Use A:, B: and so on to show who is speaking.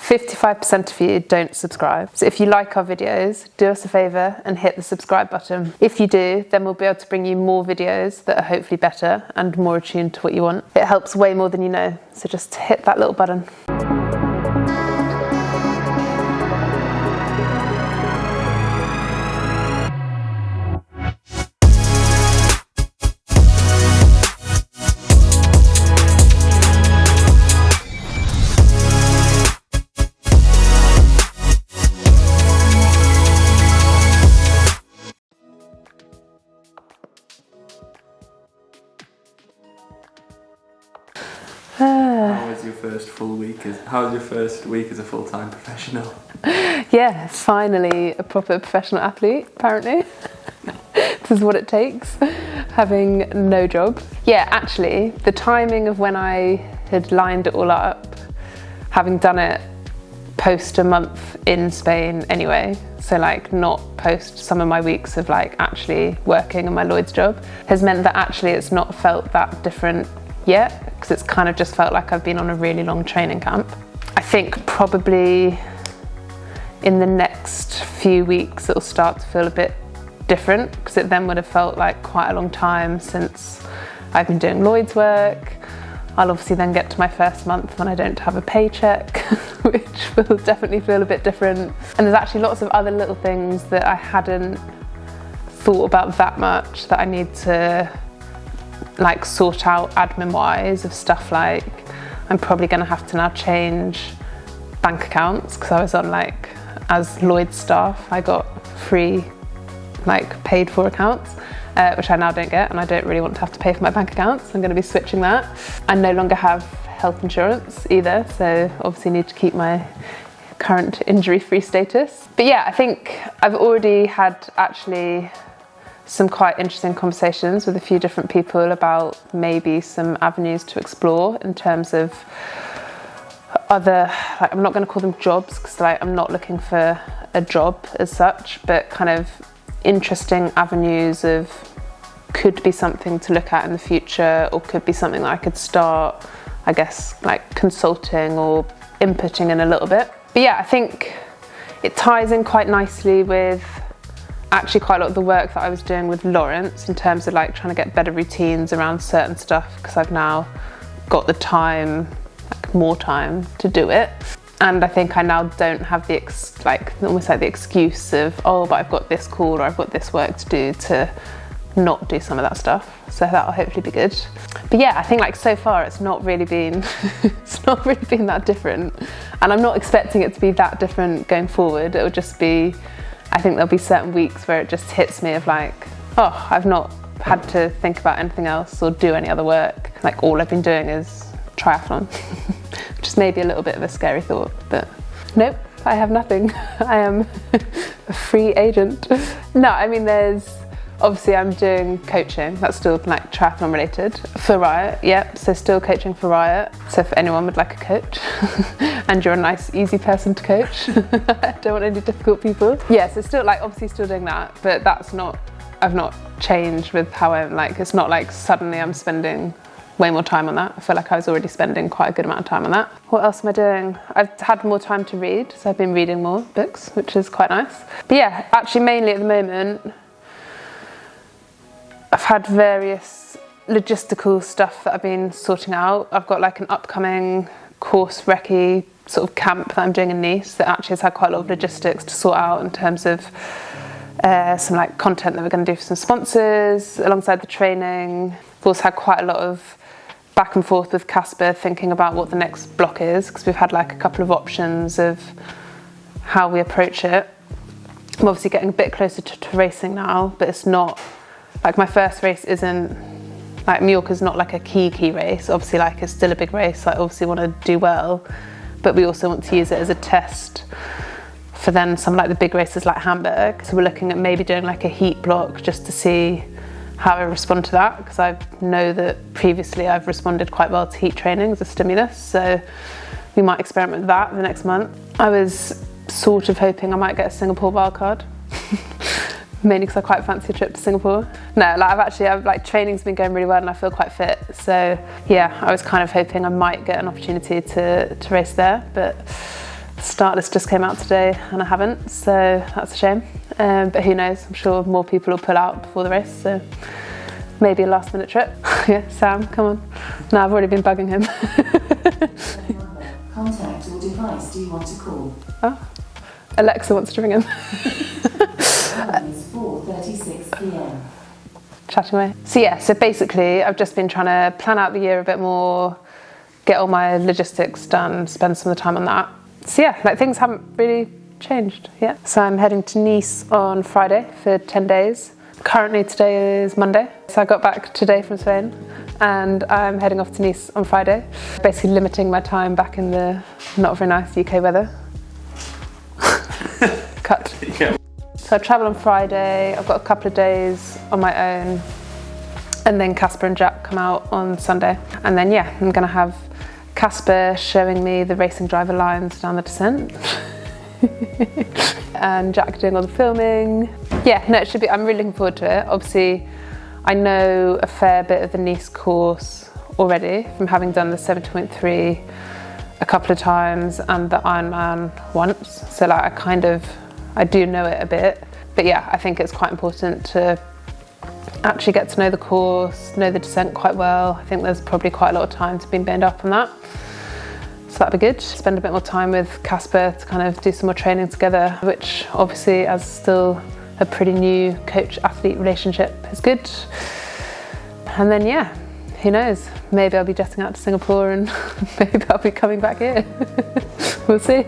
A: 55% of you don't subscribe. So if you like our videos, do us a favour and hit the subscribe button. If you do, then we'll be able to bring you more videos that are hopefully better and more attuned to what you want. It helps way more than you know, so just hit that little button.
B: How was your first week as a full-time professional?
A: Yeah, finally a proper professional athlete, apparently. This is what it takes, having no job. Yeah, actually, the timing of when I had lined it all up, having done it post a month in Spain anyway, so like not post some of my weeks of like actually working in my Lloyds job, has meant that actually it's not felt that different yet, because it's kind of just felt like I've been on a really long training camp. I think probably in the next few weeks it'll start to feel a bit different, because it then would have felt like quite a long time since I've been doing Lloyds work. I'll obviously then get to my first month when I don't have a paycheck, which will definitely feel a bit different. And there's actually lots of other little things that I hadn't thought about that much that I need to like sort out admin wise, of stuff like I'm probably going to have to now change bank accounts, because I was on like, as Lloyds staff, I got free like paid for accounts, which I now don't get, and I don't really want to have to pay for my bank accounts. I'm going to be switching that. I no longer have health insurance either, so obviously need to keep my current injury-free status. But yeah, I think I've already had actually some quite interesting conversations with a few different people about maybe some avenues to explore in terms of other, like, I'm not going to call them jobs, because like I'm not looking for a job as such, but kind of interesting avenues of could be something to look at in the future, or could be something that I could start, I guess, like consulting or inputting in a little bit. But yeah, I think it ties in quite nicely with actually quite a lot of the work that I was doing with Lawrence in terms of like trying to get better routines around certain stuff, because I've now got the time, like more time to do it. And I think I now don't have the almost like the excuse of, oh, but I've got this call or I've got this work to do, to not do some of that stuff. So that'll hopefully be good. But yeah, I think like so far it's not really been that different, and I'm not expecting it to be that different going forward. It'll just be, I think there'll be certain weeks where it just hits me of like, oh, I've not had to think about anything else or do any other work. Like all I've been doing is triathlon, which is maybe a little bit of a scary thought, but nope, I have nothing. I am a free agent. No, I mean, obviously I'm doing coaching, that's still like triathlon related, for Riot, yep, so still coaching for Riot. So if anyone would like a coach, and you're a nice, easy person to coach, I don't want any difficult people. Yeah, so still like, obviously still doing that, but I've not changed with how I'm like, it's not like suddenly I'm spending way more time on that. I feel like I was already spending quite a good amount of time on that. What else am I doing? I've had more time to read, so I've been reading more books, which is quite nice. But yeah, actually mainly at the moment, I've had various logistical stuff that I've been sorting out. I've got like an upcoming course recce sort of camp that I'm doing in Nice that actually has had quite a lot of logistics to sort out in terms of some like content that we're going to do for some sponsors alongside the training. We've also had quite a lot of back and forth with Casper thinking about what the next block is, because we've had like a couple of options of how we approach it. I'm obviously getting a bit closer to racing now, but it's not like my first race isn't like Mallorca's not like a key race. Obviously like it's still a big race, so I obviously want to do well, but we also want to use it as a test for then some like the big races like Hamburg. So we're looking at maybe doing like a heat block just to see how I respond to that, because I know that previously I've responded quite well to heat training as a stimulus, so we might experiment with that the next month. I was sort of hoping I might get a Singapore wildcard. Mainly because I quite fancy a trip to Singapore. No, like I've like training's been going really well and I feel quite fit. So yeah, I was kind of hoping I might get an opportunity to race there, but Start list just came out today and I haven't, so that's a shame. But who knows, I'm sure more people will pull out before the race, so maybe a last minute trip. Yeah, Sam, come on. No, I've already been bugging him.
C: Contact or device do you want to call?
A: Oh, Alexa wants to ring him.
C: Time is 4:36 p.m.
A: Chatting away. So yeah, so basically I've just been trying to plan out the year a bit more, get all my logistics done, spend some of the time on that. So yeah, like things haven't really changed yet. So I'm heading to Nice on Friday for 10 days. Currently today is Monday. So I got back today from Spain and I'm heading off to Nice on Friday. Basically limiting my time back in the not very nice UK weather. Cut.
B: Yeah.
A: So I travel on Friday, I've got a couple of days on my own, and then Casper and Jack come out on Sunday. And then yeah, I'm gonna have Casper showing me the racing driver lines down the descent. And Jack doing all the filming. Yeah, no, it should be, I'm really looking forward to it. Obviously, I know a fair bit of the Nice course already from having done the 70.3 a couple of times and the Ironman once. So like I do know it a bit. But yeah, I think it's quite important to actually get to know the course, know the descent quite well. I think there's probably quite a lot of time to be made up on that. So that'd be good. Spend a bit more time with Casper to kind of do some more training together, which obviously as still a pretty new coach-athlete relationship is good. And then yeah, who knows? Maybe I'll be jetting out to Singapore and maybe I'll be coming back here. We'll see.